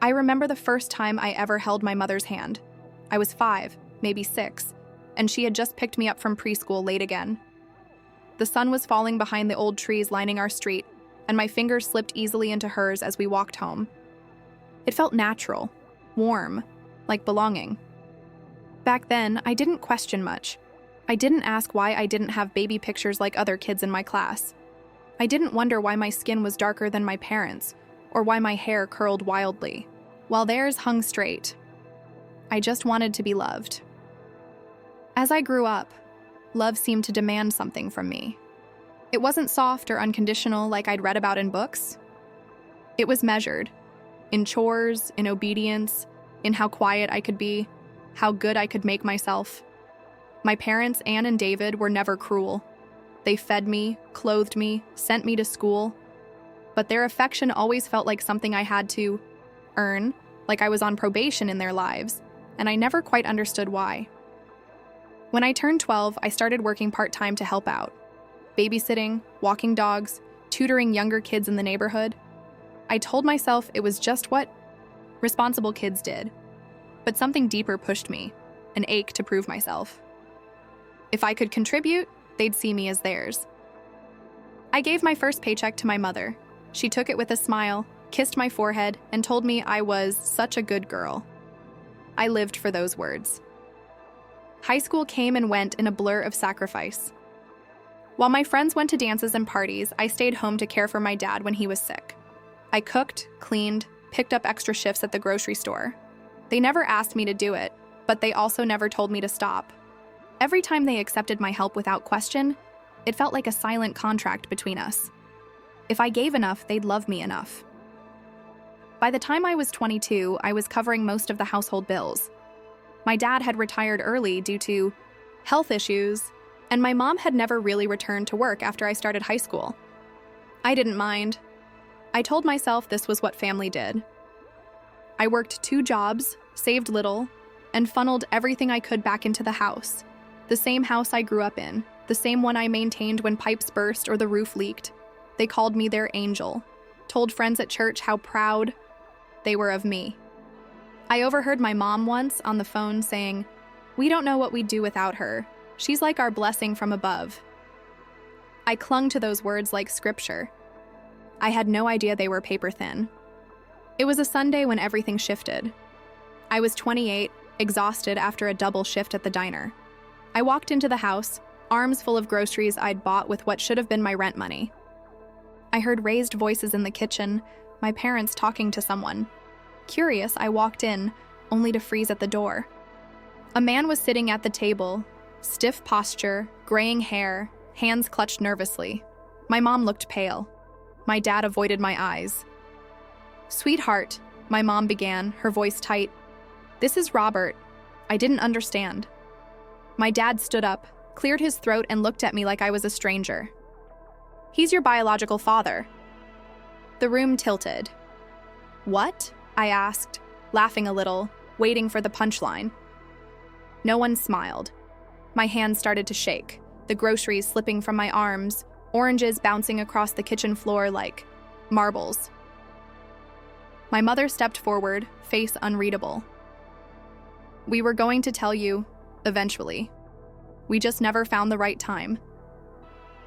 I remember the first time I ever held my mother's hand. I was 5, maybe 6, and she had just picked me up from preschool late again. The sun was falling behind the old trees lining our street, and my fingers slipped easily into hers as we walked home. It felt natural, warm, like belonging. Back then, I didn't question much. I didn't ask why I didn't have baby pictures like other kids in my class. I didn't wonder why my skin was darker than my parents', or why my hair curled wildly, while theirs hung straight. I just wanted to be loved. As I grew up, love seemed to demand something from me. It wasn't soft or unconditional like I'd read about in books. It was measured, in chores, in obedience, in how quiet I could be, how good I could make myself. My parents, Anne and David, were never cruel. They fed me, clothed me, sent me to school. But their affection always felt like something I had to earn, like I was on probation in their lives, and I never quite understood why. When I turned 12, I started working part-time to help out. Babysitting, walking dogs, tutoring younger kids in the neighborhood. I told myself it was just what responsible kids did. But something deeper pushed me, an ache to prove myself. If I could contribute, they'd see me as theirs. I gave my first paycheck to my mother. She took it with a smile, kissed my forehead, and told me I was such a good girl. I lived for those words. High school came and went in a blur of sacrifice. While my friends went to dances and parties, I stayed home to care for my dad when he was sick. I cooked, cleaned, picked up extra shifts at the grocery store. They never asked me to do it, but they also never told me to stop. Every time they accepted my help without question, it felt like a silent contract between us. If I gave enough, they'd love me enough. By the time I was 22, I was covering most of the household bills. My dad had retired early due to health issues, and my mom had never really returned to work after I started high school. I didn't mind. I told myself this was what family did. I worked 2 jobs, saved little, and funneled everything I could back into the house. The same house I grew up in, the same one I maintained when pipes burst or the roof leaked. They called me their angel, told friends at church how proud they were of me. I overheard my mom once on the phone saying, "We don't know what we'd do without her. She's like our blessing from above." I clung to those words like scripture. I had no idea they were paper thin. It was a Sunday when everything shifted. I was 28, exhausted after a double shift at the diner. I walked into the house, arms full of groceries I'd bought with what should have been my rent money. I heard raised voices in the kitchen, my parents talking to someone. Curious, I walked in, only to freeze at the door. A man was sitting at the table, stiff posture, graying hair, hands clutched nervously. My mom looked pale. My dad avoided my eyes. "Sweetheart," my mom began, her voice tight. "This is Robert." I didn't understand. My dad stood up, cleared his throat, and looked at me like I was a stranger. "He's your biological father." The room tilted. "What?" I asked, laughing a little, waiting for the punchline. No one smiled. My hands started to shake, the groceries slipping from my arms, oranges bouncing across the kitchen floor like marbles. My mother stepped forward, face unreadable. "We were going to tell you, eventually. We just never found the right time.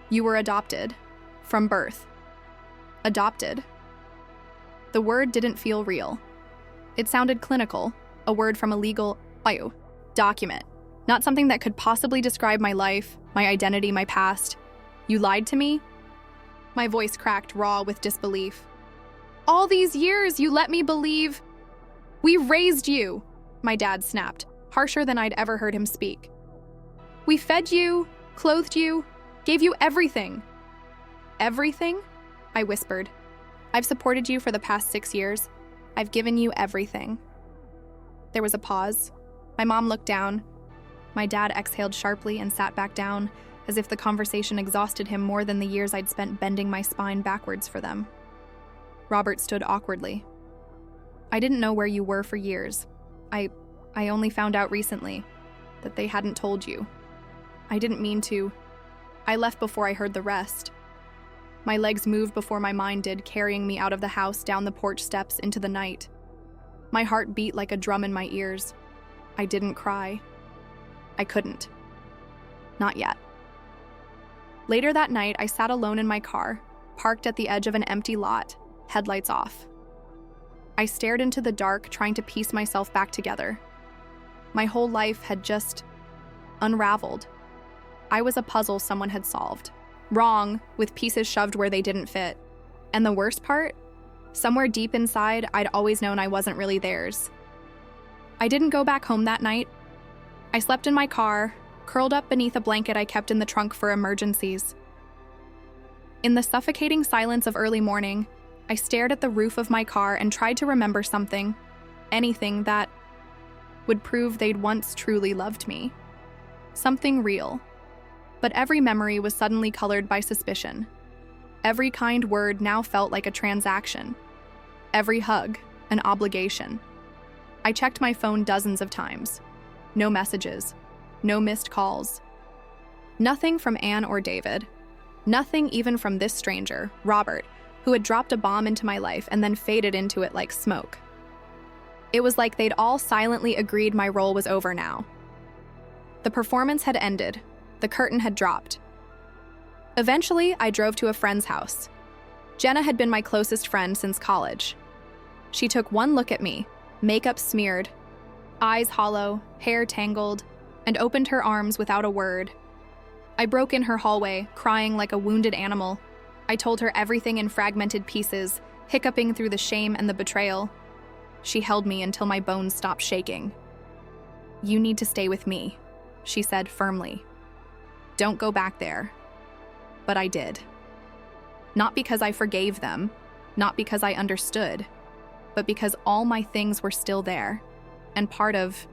You were adopted. From birth. Adopted." The word didn't feel real. It sounded clinical, a word from a legal document, not something that could possibly describe my life, my identity, my past. "You lied to me?" My voice cracked raw with disbelief. "All these years you let me believe we raised you," my dad snapped, harsher than I'd ever heard him speak. "We fed you, clothed you, gave you everything." "Everything?" I whispered. "I've supported you for the past 6 years. I've given you everything." There was a pause. My mom looked down. My dad exhaled sharply and sat back down, as if the conversation exhausted him more than the years I'd spent bending my spine backwards for them. Robert stood awkwardly. "I didn't know where you were for years. I only found out recently that they hadn't told you. I didn't mean to. I left before I heard the rest." My legs moved before my mind did, carrying me out of the house, down the porch steps, into the night. My heart beat like a drum in my ears. I didn't cry. I couldn't. Not yet. Later that night, I sat alone in my car, parked at the edge of an empty lot, headlights off. I stared into the dark, trying to piece myself back together. My whole life had just unraveled. I was a puzzle someone had solved. Wrong, with pieces shoved where they didn't fit. And the worst part? Somewhere deep inside, I'd always known I wasn't really theirs. I didn't go back home that night. I slept in my car, curled up beneath a blanket I kept in the trunk for emergencies. In the suffocating silence of early morning, I stared at the roof of my car and tried to remember something, anything that would prove they'd once truly loved me. Something real. But every memory was suddenly colored by suspicion. Every kind word now felt like a transaction. Every hug, an obligation. I checked my phone dozens of times. No messages. No missed calls. Nothing from Anne or David. Nothing even from this stranger, Robert, who had dropped a bomb into my life and then faded into it like smoke. It was like they'd all silently agreed my role was over now. The performance had ended. The curtain had dropped. Eventually, I drove to a friend's house. Jenna had been my closest friend since college. She took one look at me, makeup smeared, eyes hollow, hair tangled, and opened her arms without a word. I broke in her hallway, crying like a wounded animal. I told her everything in fragmented pieces, hiccuping through the shame and the betrayal. She held me until my bones stopped shaking. "You need to stay with me," she said firmly. "Don't go back there." But I did. Not because I forgave them, not because I understood, but because all my things were still there, and part of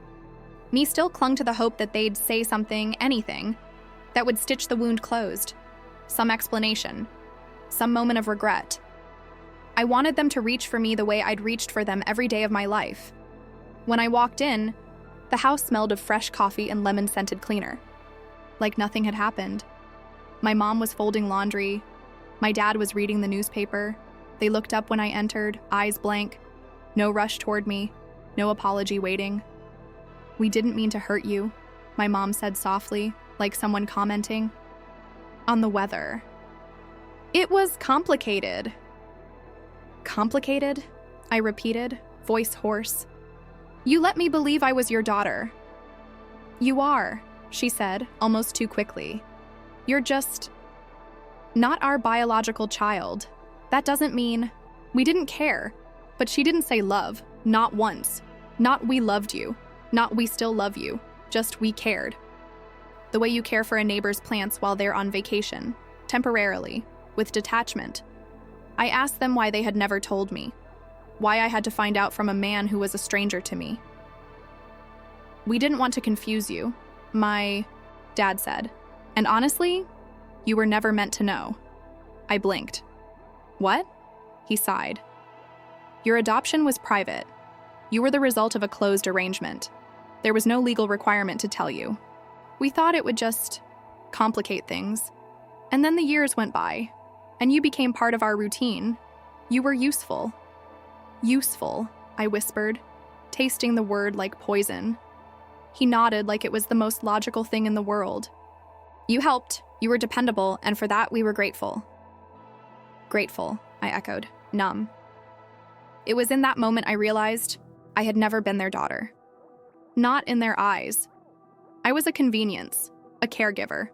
me still clung to the hope that they'd say something, anything, that would stitch the wound closed. Some explanation, some moment of regret. I wanted them to reach for me the way I'd reached for them every day of my life. When I walked in, the house smelled of fresh coffee and lemon-scented cleaner. Like nothing had happened. My mom was folding laundry. My dad was reading the newspaper. They looked up when I entered, eyes blank. No rush toward me, no apology waiting. "We didn't mean to hurt you," my mom said softly, like someone commenting on the weather. "It was complicated." "Complicated?" I repeated, voice hoarse. "You let me believe I was your daughter." "You are," she said, almost too quickly. "You're just not our biological child. That doesn't mean we didn't care." But she didn't say love, not once. Not "we loved you," not "we still love you," just "we cared." The way you care for a neighbor's plants while they're on vacation, temporarily, with detachment. I asked them why they had never told me, why I had to find out from a man who was a stranger to me. "We didn't want to confuse you," my dad said. "And honestly, you were never meant to know." I blinked. "What?" He sighed. "Your adoption was private. You were the result of a closed arrangement. There was no legal requirement to tell you. We thought it would just complicate things. And then the years went by, and you became part of our routine. You were useful." "Useful," I whispered, tasting the word like poison. He nodded like it was the most logical thing in the world. "You helped, you were dependable, and for that we were grateful." "Grateful," I echoed, numb. It was in that moment I realized I had never been their daughter. Not in their eyes. I was a convenience, a caregiver,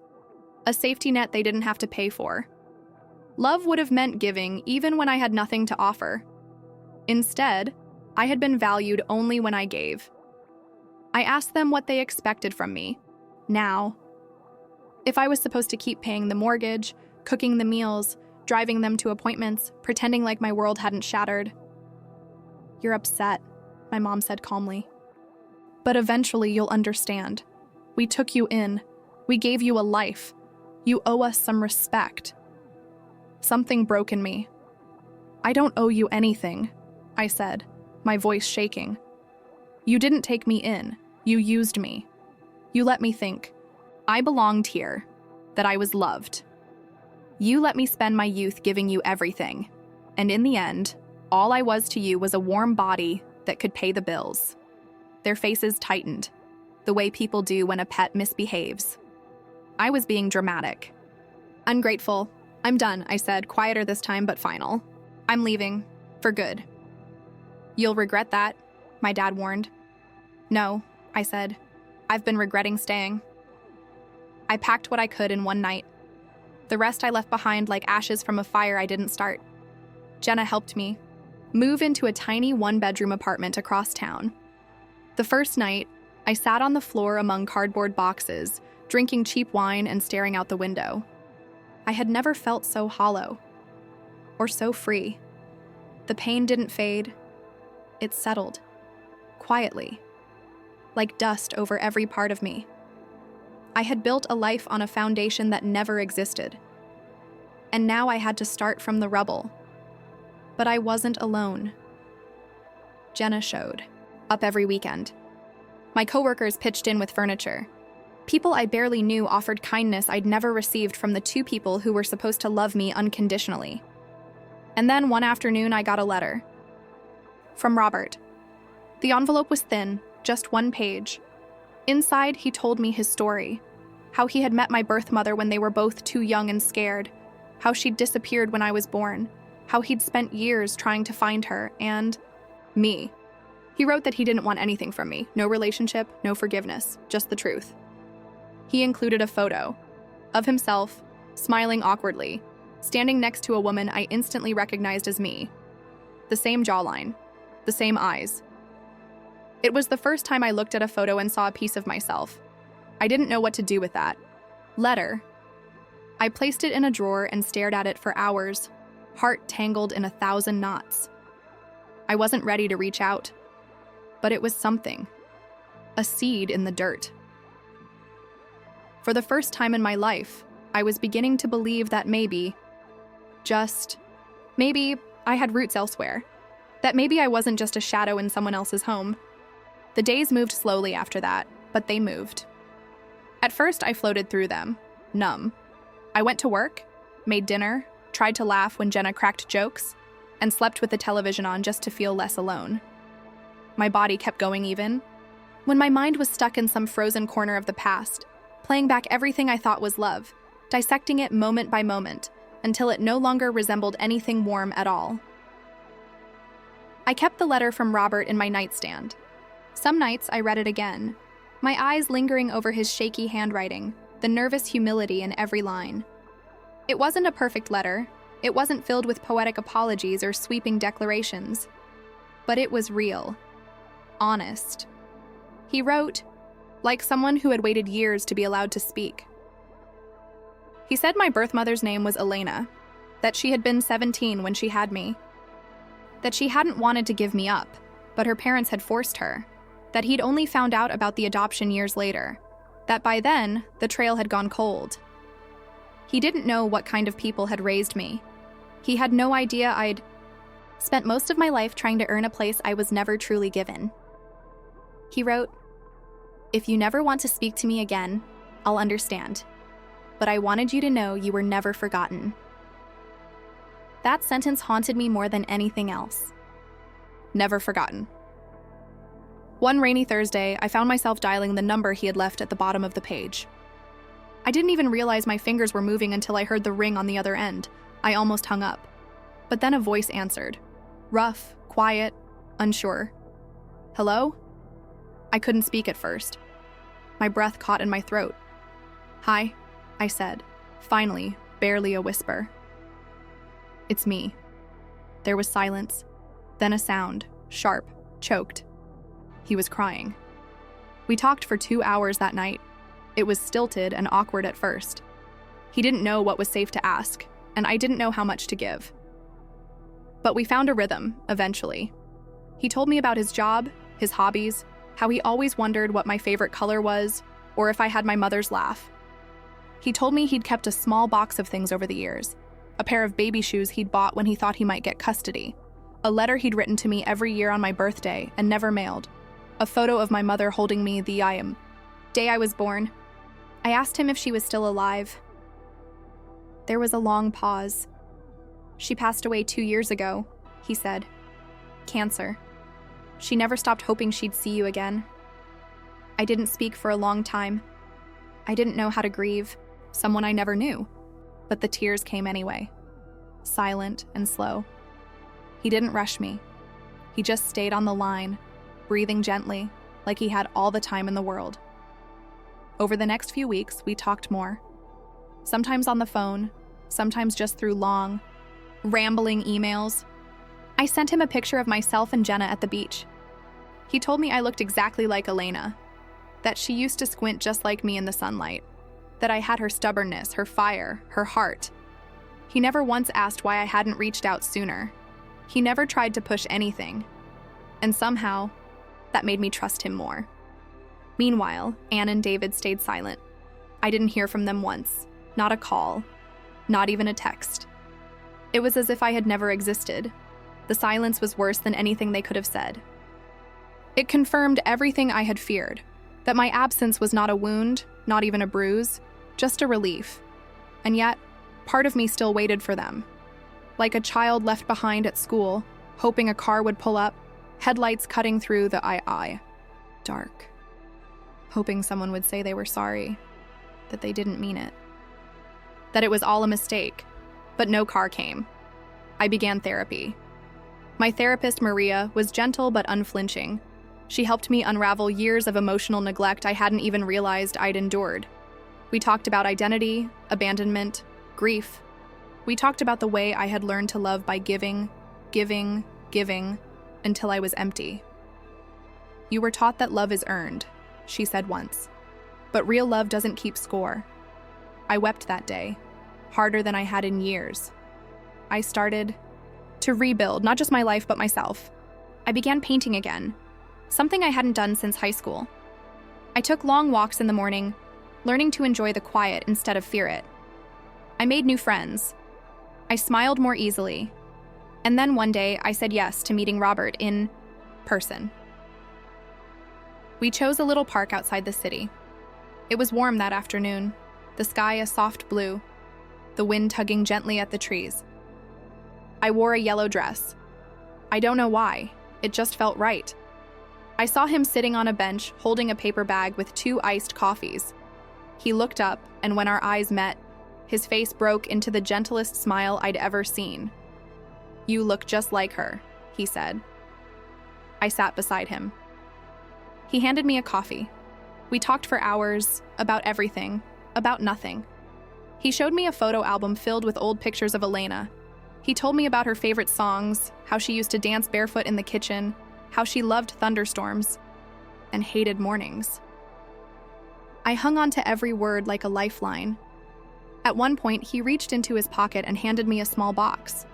a safety net they didn't have to pay for. Love would have meant giving even when I had nothing to offer. Instead, I had been valued only when I gave. I asked them what they expected from me, now. If I was supposed to keep paying the mortgage, cooking the meals, driving them to appointments, pretending like my world hadn't shattered. "You're upset," my mom said calmly. "But eventually you'll understand. We took you in. We gave you a life. You owe us some respect." Something broke in me. "I don't owe you anything," I said, my voice shaking. "You didn't take me in. You used me. You let me think I belonged here, that I was loved. You let me spend my youth giving you everything. And in the end, all I was to you was a warm body, that could pay the bills. Their faces tightened, the way people do when a pet misbehaves. I was being dramatic. Ungrateful. I'm done, I said, quieter this time but final. I'm leaving. For good. You'll regret that, my dad warned. No, I said. I've been regretting staying. I packed what I could in one night. The rest I left behind like ashes from a fire I didn't start. Jenna helped me move into a tiny one-bedroom apartment across town. The first night, I sat on the floor among cardboard boxes, drinking cheap wine and staring out the window. I had never felt so hollow, or so free. The pain didn't fade. It settled, quietly, like dust over every part of me. I had built a life on a foundation that never existed. And now I had to start from the rubble. But I wasn't alone. Jenna showed up every weekend. My coworkers pitched in with furniture. People I barely knew offered kindness I'd never received from the two people who were supposed to love me unconditionally. And then one afternoon I got a letter. From Robert. The envelope was thin, just one page. Inside, he told me his story. How he had met my birth mother when they were both too young and scared. How she'd disappeared when I was born. How he'd spent years trying to find her, and me. He wrote that he didn't want anything from me. No relationship, no forgiveness, just the truth. He included a photo of himself, smiling awkwardly, standing next to a woman I instantly recognized as me. The same jawline, the same eyes. It was the first time I looked at a photo and saw a piece of myself. I didn't know what to do with that letter. I placed it in a drawer and stared at it for hours, heart tangled in 1,000 knots. I wasn't ready to reach out, but it was something, a seed in the dirt. For the first time in my life, I was beginning to believe that maybe, just maybe, I had roots elsewhere. That maybe I wasn't just a shadow in someone else's home. The days moved slowly after that, but they moved. At first, I floated through them, numb. I went to work, made dinner, tried to laugh when Jenna cracked jokes, and slept with the television on just to feel less alone. My body kept going even, when my mind was stuck in some frozen corner of the past, playing back everything I thought was love, dissecting it moment by moment, until it no longer resembled anything warm at all. I kept the letter from Robert in my nightstand. Some nights I read it again, my eyes lingering over his shaky handwriting, the nervous humility in every line. It wasn't a perfect letter. It wasn't filled with poetic apologies or sweeping declarations. But it was real. Honest. He wrote, like someone who had waited years to be allowed to speak. He said my birth mother's name was Elena, that she had been 17 when she had me, that she hadn't wanted to give me up, but her parents had forced her, that he'd only found out about the adoption years later, that by then, the trail had gone cold. He didn't know what kind of people had raised me. He had no idea I'd spent most of my life trying to earn a place I was never truly given. He wrote, "If you never want to speak to me again, I'll understand. But I wanted you to know you were never forgotten." That sentence haunted me more than anything else. Never forgotten. One rainy Thursday, I found myself dialing the number he had left at the bottom of the page. I didn't even realize my fingers were moving until I heard the ring on the other end. I almost hung up. But then a voice answered. Rough, quiet, unsure. Hello? I couldn't speak at first. My breath caught in my throat. Hi, I said, finally, barely a whisper. It's me. There was silence, then a sound, sharp, choked. He was crying. We talked for 2 hours that night. It was stilted and awkward at first. He didn't know what was safe to ask, and I didn't know how much to give. But we found a rhythm, eventually. He told me about his job, his hobbies, how he always wondered what my favorite color was, or if I had my mother's laugh. He told me he'd kept a small box of things over the years, a pair of baby shoes he'd bought when he thought he might get custody, a letter he'd written to me every year on my birthday and never mailed, a photo of my mother holding me the day I was born. I asked him if she was still alive. There was a long pause. She passed away 2 years ago, he said. Cancer. She never stopped hoping she'd see you again. I didn't speak for a long time. I didn't know how to grieve someone I never knew, but the tears came anyway, silent and slow. He didn't rush me. He just stayed on the line, breathing gently, like he had all the time in the world. Over the next few weeks, we talked more. Sometimes on the phone, sometimes just through long, rambling emails. I sent him a picture of myself and Jenna at the beach. He told me I looked exactly like Elena, that she used to squint just like me in the sunlight, that I had her stubbornness, her fire, her heart. He never once asked why I hadn't reached out sooner. He never tried to push anything. And somehow, that made me trust him more. Meanwhile, Anne and David stayed silent. I didn't hear from them once. Not a call. Not even a text. It was as if I had never existed. The silence was worse than anything they could have said. It confirmed everything I had feared, that my absence was not a wound, not even a bruise, just a relief. And yet, part of me still waited for them. Like a child left behind at school, hoping a car would pull up, headlights cutting through the dark. Hoping someone would say they were sorry, that they didn't mean it. That it was all a mistake, but no car came. I began therapy. My therapist, Maria, was gentle but unflinching. She helped me unravel years of emotional neglect I hadn't even realized I'd endured. We talked about identity, abandonment, grief. We talked about the way I had learned to love by giving, until I was empty. "You were taught that love is earned," she said once. "But real love doesn't keep score." I wept that day, harder than I had in years. I started to rebuild, not just my life, but myself. I began painting again, something I hadn't done since high school. I took long walks in the morning, learning to enjoy the quiet instead of fear it. I made new friends. I smiled more easily. And then one day, I said yes to meeting Robert in person. We chose a little park outside the city. It was warm that afternoon, the sky a soft blue, the wind tugging gently at the trees. I wore a yellow dress. I don't know why, it just felt right. I saw him sitting on a bench, holding a paper bag with 2 iced coffees. He looked up, and when our eyes met, his face broke into the gentlest smile I'd ever seen. "You look just like her," he said. I sat beside him. He handed me a coffee. We talked for hours, about everything, about nothing. He showed me a photo album filled with old pictures of Elena. He told me about her favorite songs, how she used to dance barefoot in the kitchen, how she loved thunderstorms, and hated mornings. I hung on to every word like a lifeline. At one point, he reached into his pocket and handed me a small box.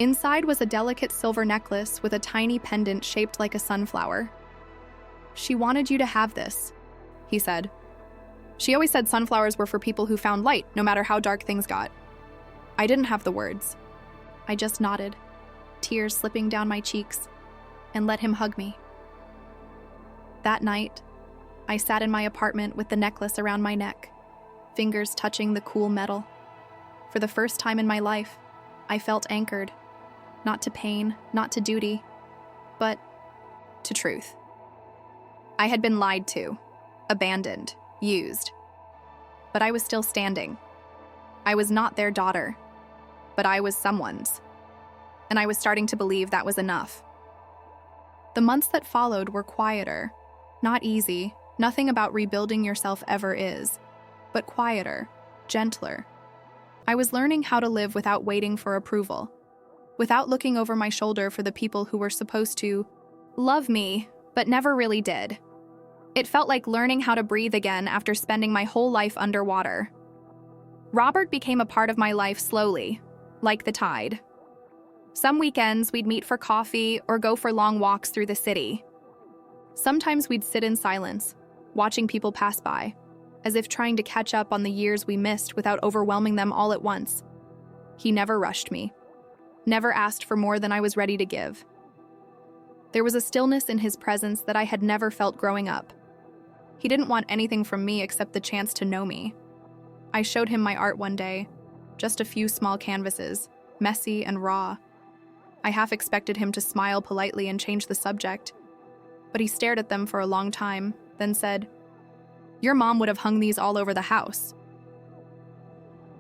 Inside was a delicate silver necklace with a tiny pendant shaped like a sunflower. "She wanted you to have this," he said. "She always said sunflowers were for people who found light, no matter how dark things got." I didn't have the words. I just nodded, tears slipping down my cheeks, and let him hug me. That night, I sat in my apartment with the necklace around my neck, fingers touching the cool metal. For the first time in my life, I felt anchored, not to pain, not to duty, but to truth. I had been lied to, abandoned, used, but I was still standing. I was not their daughter, but I was someone's, and I was starting to believe that was enough. The months that followed were quieter, not easy, nothing about rebuilding yourself ever is, but quieter, gentler. I was learning how to live without waiting for approval, without looking over my shoulder for the people who were supposed to love me, but never really did. It felt like learning how to breathe again after spending my whole life underwater. Robert became a part of my life slowly, like the tide. Some weekends we'd meet for coffee or go for long walks through the city. Sometimes we'd sit in silence, watching people pass by, as if trying to catch up on the years we missed without overwhelming them all at once. He never rushed me, never asked for more than I was ready to give. There was a stillness in his presence that I had never felt growing up. He didn't want anything from me except the chance to know me. I showed him my art one day, just a few small canvases, messy and raw. I half expected him to smile politely and change the subject, but he stared at them for a long time, then said, "Your mom would have hung these all over the house."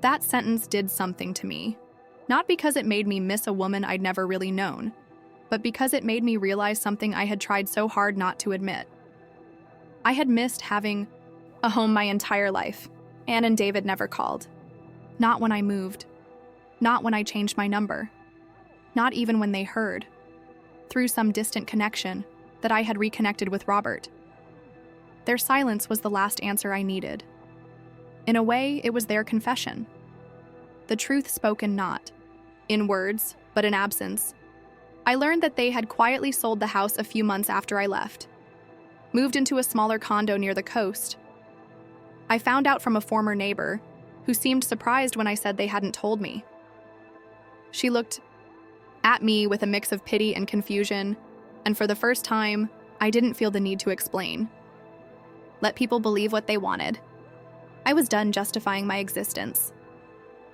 That sentence did something to me, not because it made me miss a woman I'd never really known, but because it made me realize something I had tried so hard not to admit. I had missed having a home my entire life. Anne and David never called. Not when I moved. Not when I changed my number. Not even when they heard, through some distant connection, that I had reconnected with Robert. Their silence was the last answer I needed. In a way, it was their confession. The truth spoken not in words, but in absence. I learned that they had quietly sold the house a few months after I left, moved into a smaller condo near the coast. I found out from a former neighbor, who seemed surprised when I said they hadn't told me. She looked at me with a mix of pity and confusion, and for the first time, I didn't feel the need to explain. Let people believe what they wanted. I was done justifying my existence.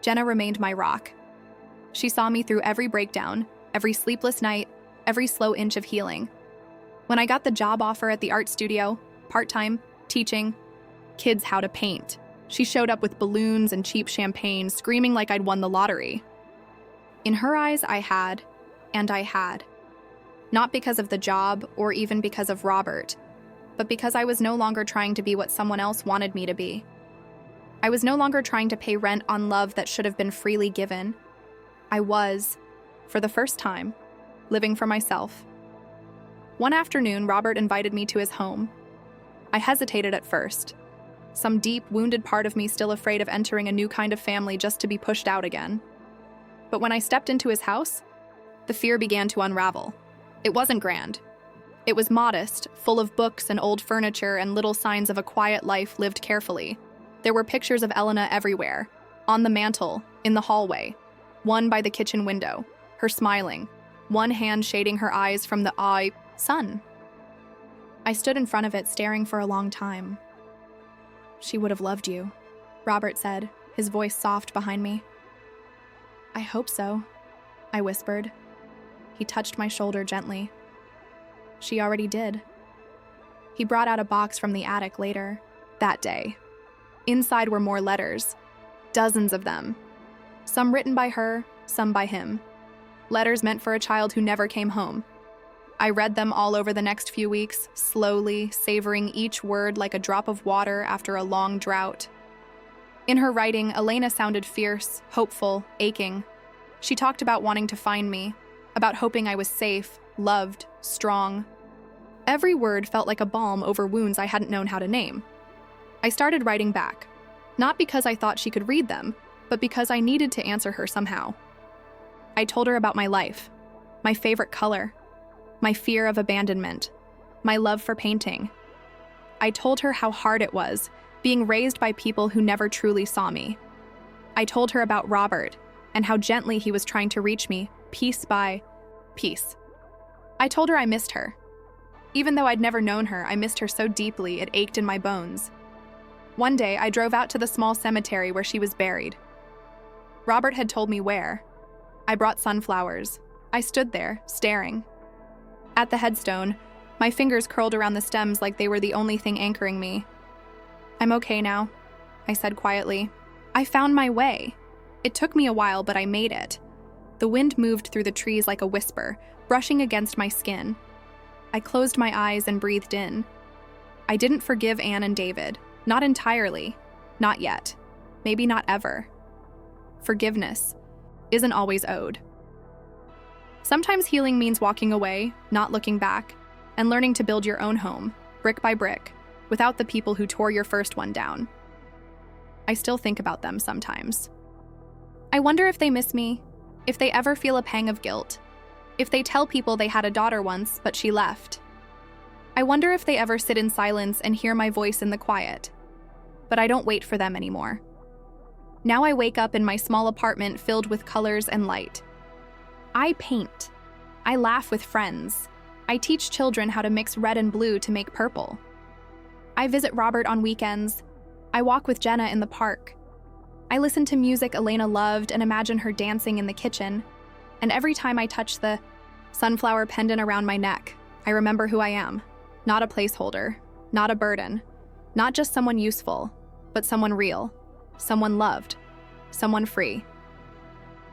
Jenna remained my rock. She saw me through every breakdown, every sleepless night, every slow inch of healing. When I got the job offer at the art studio, part-time, teaching kids how to paint, she showed up with balloons and cheap champagne, screaming like I'd won the lottery. In her eyes, I had. Not because of the job or even because of Robert, but because I was no longer trying to be what someone else wanted me to be. I was no longer trying to pay rent on love that should have been freely given. I was, for the first time, living for myself. One afternoon, Robert invited me to his home. I hesitated at first, some deep, wounded part of me still afraid of entering a new kind of family just to be pushed out again. But when I stepped into his house, the fear began to unravel. It wasn't grand. It was modest, full of books and old furniture and little signs of a quiet life lived carefully. There were pictures of Elena everywhere, on the mantle, in the hallway, one by the kitchen window, her smiling, one hand shading her eyes from the sun. I stood in front of it, staring for a long time. "She would have loved you," Robert said, his voice soft behind me. "I hope so," I whispered. He touched my shoulder gently. "She already did." He brought out a box from the attic later, that day. Inside were more letters, dozens of them. Some written by her, some by him. Letters meant for a child who never came home. I read them all over the next few weeks, slowly, savoring each word like a drop of water after a long drought. In her writing, Elena sounded fierce, hopeful, aching. She talked about wanting to find me, about hoping I was safe, loved, strong. Every word felt like a balm over wounds I hadn't known how to name. I started writing back, not because I thought she could read them, but because I needed to answer her somehow. I told her about my life, my favorite color, my fear of abandonment, my love for painting. I told her how hard it was, being raised by people who never truly saw me. I told her about Robert and how gently he was trying to reach me, piece by piece. I told her I missed her. Even though I'd never known her, I missed her so deeply it ached in my bones. One day, I drove out to the small cemetery where she was buried. Robert had told me where. I brought sunflowers. I stood there, staring. At the headstone, my fingers curled around the stems like they were the only thing anchoring me. "I'm okay now," I said quietly. "I found my way. It took me a while, but I made it." The wind moved through the trees like a whisper, brushing against my skin. I closed my eyes and breathed in. I didn't forgive Anne and David. Not entirely. Not yet. Maybe not ever. Forgiveness isn't always owed. Sometimes healing means walking away, not looking back, and learning to build your own home, brick by brick, without the people who tore your first one down. I still think about them sometimes. I wonder if they miss me, if they ever feel a pang of guilt, if they tell people they had a daughter once, but she left. I wonder if they ever sit in silence and hear my voice in the quiet. But I don't wait for them anymore. Now I wake up in my small apartment filled with colors and light. I paint. I laugh with friends. I teach children how to mix red and blue to make purple. I visit Robert on weekends. I walk with Jenna in the park. I listen to music Elena loved and imagine her dancing in the kitchen. And every time I touch the sunflower pendant around my neck, I remember who I am. Not a placeholder, not a burden, not just someone useful, but someone real, someone loved, someone free.